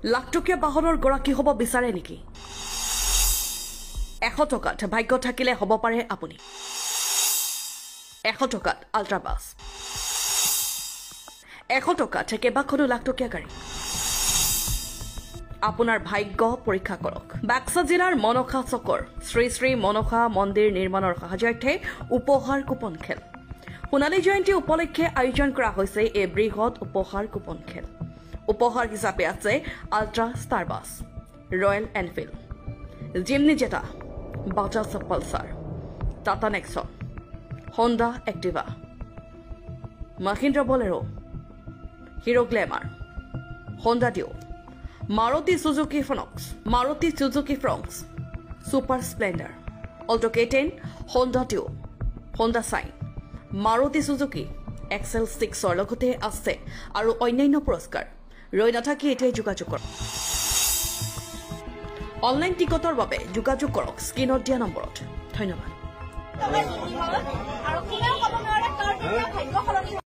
লাখটকীয়া বাহনৰ গৰাকী হ'ব বিচাৰে নেকি 100 টকাত ভাগ্য থাকিলে হ'ব পাৰে আপুনি 100 টকাত আল্ট্ৰা বাছ 100 টকাত কেইবাখনো লাখটকীয়া গাড়ী আপোনাৰ ভাগ্য পৰীক্ষা কৰক বাক্সা জিলাৰ মনসা চকৰ শ্ৰী শ্ৰী মনসা মন্দিৰ নিৰ্মাণৰ সাহায্যাৰ্থে উপহাৰ কুপন খেল সোণালী জয়ন্তী উপলক্ষে আয়োজন কৰা হৈছে এই বৃহৎ উপহাৰ কুপন খেল উপহাৰ হিচাপে আছে ultra star bus Royal Enfield Jimny Zeta Bajaj Pulsar Tata Nexon Honda Activa Mahindra Bolero Hero Glamour Honda Dio Maruti Suzuki Fronx Super Splendor Alto K10 Honda Dio Honda Shine Maruti Suzuki XL 6 লগতে আছে আৰু অন্যান্য পুৰস্কাৰ ৰৈ নাথাকি এতিয়াই যোগাযোগ কৰক অনলাইন টিকটৰ বাবে যোগাযোগ কৰক স্ক্ৰীনত দিয়া নম্বৰত ধন্যবাদ